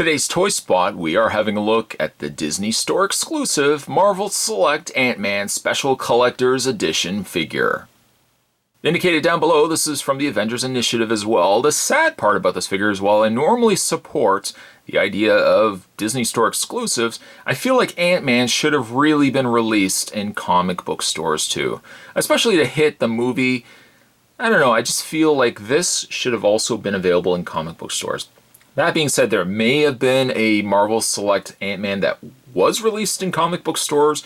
today's Toy Spot, we are having a look at the Disney Store exclusive Marvel Select Ant-Man Special Collector's Edition figure. Indicated down below, this is from the Avengers Initiative as well. The sad part about this figure is while I normally support the idea of Disney Store exclusives, I feel like Ant-Man should have really been released in comic book stores too. Especially to hit the movie. I don't know, I just feel like this should have also been available in comic book stores. That being said, there may have been a Marvel Select Ant-Man that was released in comic book stores.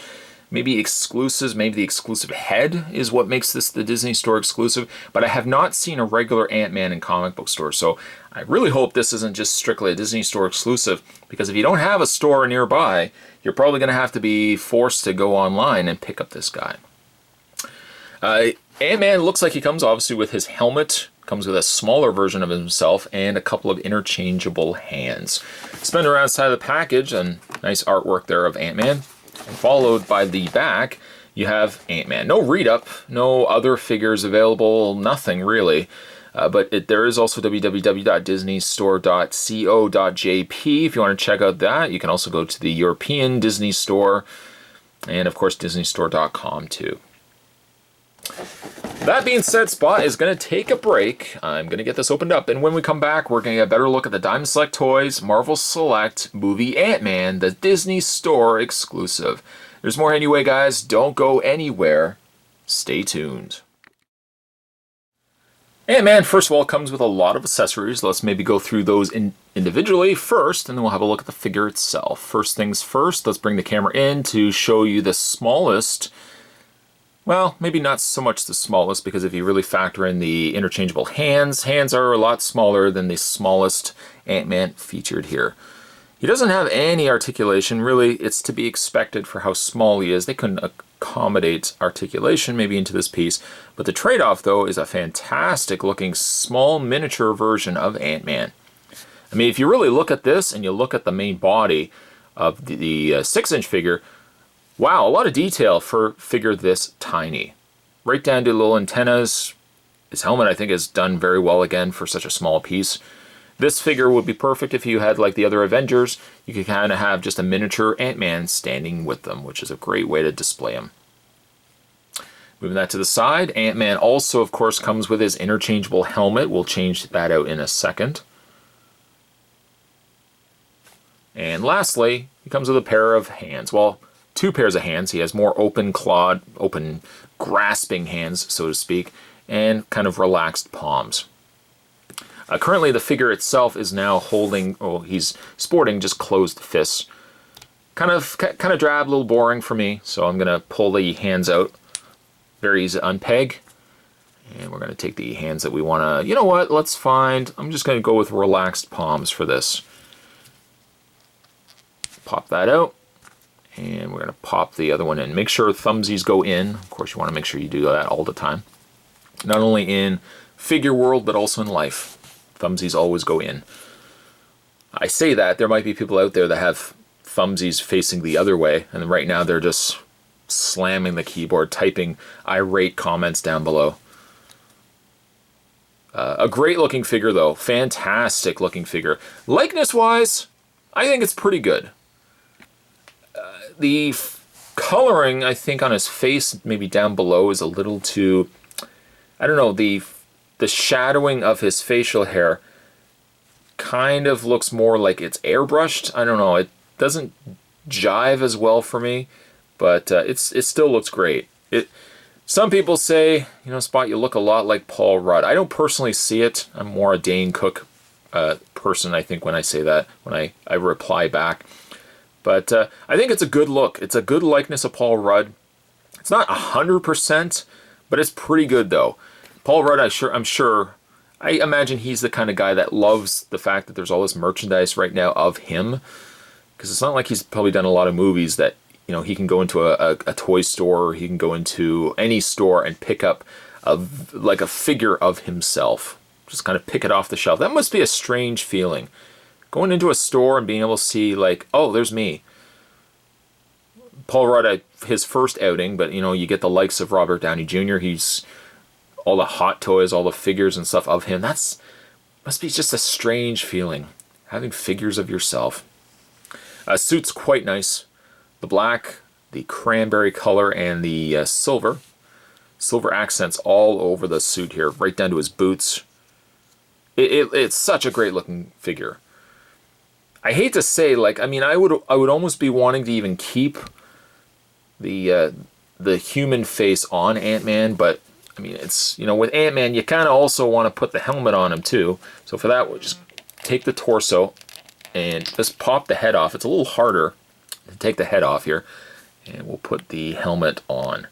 Maybe exclusives, maybe the exclusive head is what makes this the Disney Store exclusive. But I have not seen a regular Ant-Man in comic book stores. So I really hope this isn't just strictly a Disney Store exclusive. Because if you don't have a store nearby, you're probably going to have to be forced to go online and pick up this guy. Ant-Man looks like he comes obviously with his helmet. Comes with a smaller version of himself and a couple of interchangeable hands. Spin around the side of the package and nice artwork there of Ant-Man. And followed by the back, you have Ant-Man. No read-up, no other figures available, nothing really. But there is also www.disneystore.co.jp if you want to check out that. You can also go to the European Disney Store and of course disneystore.com too. That being said, Spot is going to take a break. I'm going to get this opened up, and when we come back, we're going to get a better look at the Diamond Select Toys Marvel Select movie Ant-Man, the Disney Store exclusive. There's more anyway, guys. Don't go anywhere. Stay tuned. Ant-Man, first of all, comes with a lot of accessories. Let's maybe go through those individually first, and then we'll have a look at the figure itself. First things first, let's bring the camera in to show you the smallest. Well, maybe not so much the smallest, because if you really factor in the interchangeable hands, hands are a lot smaller than the smallest Ant-Man featured here. He doesn't have any articulation, really. It's to be expected for how small he is. They couldn't accommodate articulation maybe into this piece, but the trade-off, though, is a fantastic looking small miniature version of Ant-Man. I mean, if you really look at this and you look at the main body of the 6-inch figure, wow, a lot of detail for a figure this tiny. Right down to little antennas. His helmet, I think, is done very well again for such a small piece. This figure would be perfect if you had, like the other Avengers, you could kind of have just a miniature Ant-Man standing with them, which is a great way to display him. Moving that to the side, Ant-Man also, of course, comes with his interchangeable helmet. We'll change that out in a second. And lastly, he comes with a pair of hands. Well, 2 pairs of hands. He has more open clawed, open grasping hands, so to speak, and kind of relaxed palms. Currently, the figure itself is now holding, he's sporting just closed fists. Kind of drab, a little boring for me, so I'm going to pull the hands out. Very easy to unpeg. And we're going to take the hands that we want to, you know what, I'm just going to go with relaxed palms for this. Pop that out. And we're going to pop the other one in. Make sure thumbsies go in. Of course, you want to make sure you do that all the time. Not only in figure world, but also in life. Thumbsies always go in. I say that. There might be people out there that have thumbsies facing the other way. And right now they're just slamming the keyboard, typing irate comments down below. A great looking figure, though. Fantastic looking figure. Likeness-wise, I think it's pretty good. The coloring, I think, on his face, maybe down below, is a little too, I don't know, the shadowing of his facial hair kind of looks more like it's airbrushed. I don't know, it doesn't jive as well for me, but it still looks great. Some people say, you know, Spot, you look a lot like Paul Rudd. I don't personally see it. I'm more a Dane Cook person, I think, when I say that, when I reply back. But I think it's a good look. It's a good likeness of Paul Rudd. It's not 100%, but it's pretty good, though. Paul Rudd, I imagine he's the kind of guy that loves the fact that there's all this merchandise right now of him. Because it's not like he's probably done a lot of movies that, you know, he can go into a toy store, or he can go into any store and pick up like a figure of himself. Just kind of pick it off the shelf. That must be a strange feeling. Going into a store and being able to see, like, oh, there's me. Paul Rudd, his first outing, but, you know, you get the likes of Robert Downey Jr. He's all the hot toys, all the figures and stuff of him. Must be just a strange feeling. having figures of yourself. Suit's quite nice. The black, the cranberry color, and the silver. Silver accents all over the suit here, right down to his boots. It's such a great looking figure. I hate to say, like, I mean, I would almost be wanting to even keep the human face on Ant-Man, but I mean, it's, you know, with Ant-Man, you kind of also want to put the helmet on him too. So for that, we'll just take the torso and just pop the head off. It's a little harder to take the head off here, and we'll put the helmet on.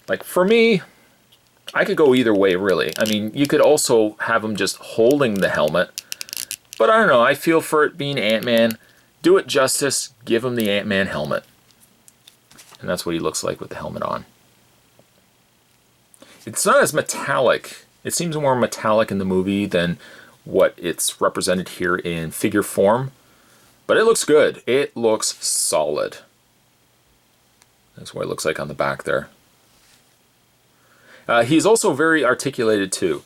Like, for me, I could go either way, really. I mean, you could also have him just holding the helmet, but I don't know, I feel for it being Ant-Man, do it justice, give him the Ant-Man helmet. And that's what he looks like with the helmet on. It's not as metallic. It seems more metallic in the movie than what it's represented here in figure form, but it looks good. It looks solid. That's what it looks like on the back there. He's also very articulated too,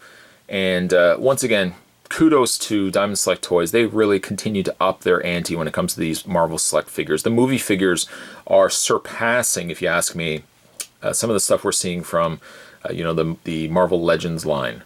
and once again, kudos to Diamond Select Toys. They really continue to up their ante when it comes to these Marvel Select figures. The movie figures are surpassing, if you ask me, some of the stuff we're seeing from you know, the Marvel Legends line.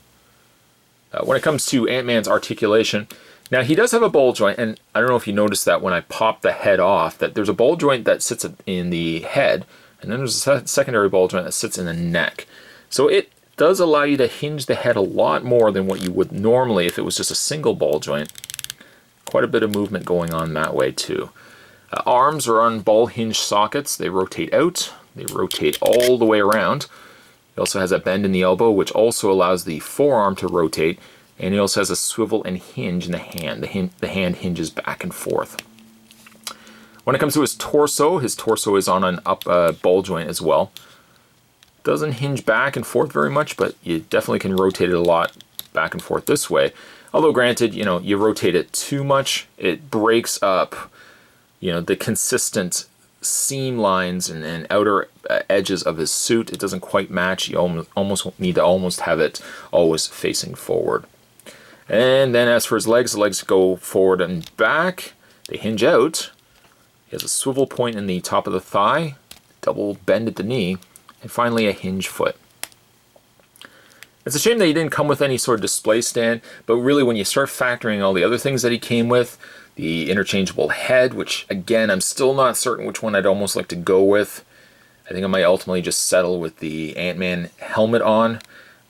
When it comes to Ant-Man's articulation, now he does have a ball joint, and I don't know if you noticed that when I popped the head off, that there's a ball joint that sits in the head, and then there's a secondary ball joint that sits in the neck. So it does allow you to hinge the head a lot more than what you would normally if it was just a single ball joint. Quite a bit of movement going on that way too. Arms are on ball hinge sockets. They rotate out. They rotate all the way around. He also has a bend in the elbow, which also allows the forearm to rotate. And he also has a swivel and hinge in the hand. The hand hinges back and forth. When it comes to his torso is on an up ball joint as well. Doesn't hinge back and forth very much, but you definitely can rotate it a lot back and forth this way. Although granted, you know, you rotate it too much, it breaks up, you know, the consistent seam lines and outer edges of his suit. It doesn't quite match. You almost need to almost have it always facing forward. And then as for his legs, the legs go forward and back. They hinge out. He has a swivel point in the top of the thigh, double bend at the knee, and finally a hinge foot. It's a shame that he didn't come with any sort of display stand, but really when you start factoring all the other things that he came with, the interchangeable head, which again, I'm still not certain which one I'd almost like to go with. I think I might ultimately just settle with the Ant-Man helmet on,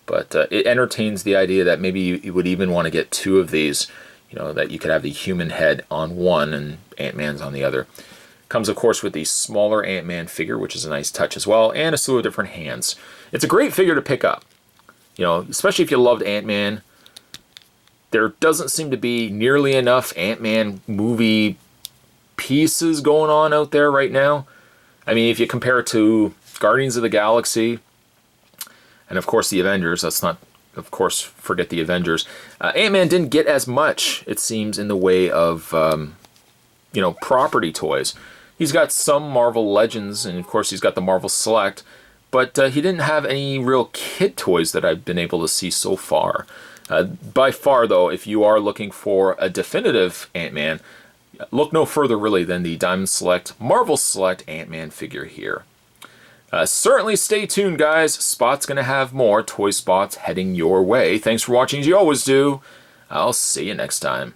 but it entertains the idea that maybe you would even want to get two of these, you know, that you could have the human head on one and Ant-Man's on the other. Comes, of course, with the smaller Ant-Man figure, which is a nice touch as well, and a slew of different hands. It's a great figure to pick up, you know, especially if you loved Ant-Man. There doesn't seem to be nearly enough Ant-Man movie pieces going on out there right now. I mean, if you compare it to Guardians of the Galaxy, and of course the Avengers, let's not, of course, forget the Avengers. Ant-Man didn't get as much, it seems, in the way of, you know, property toys. He's got some Marvel Legends, and of course he's got the Marvel Select, but he didn't have any real kid toys that I've been able to see so far. By far, though, if you are looking for a definitive Ant-Man, look no further really than the Diamond Select, Marvel Select Ant-Man figure here. Certainly stay tuned, guys. Spot's going to have more toy spots heading your way. Thanks for watching, as you always do. I'll see you next time.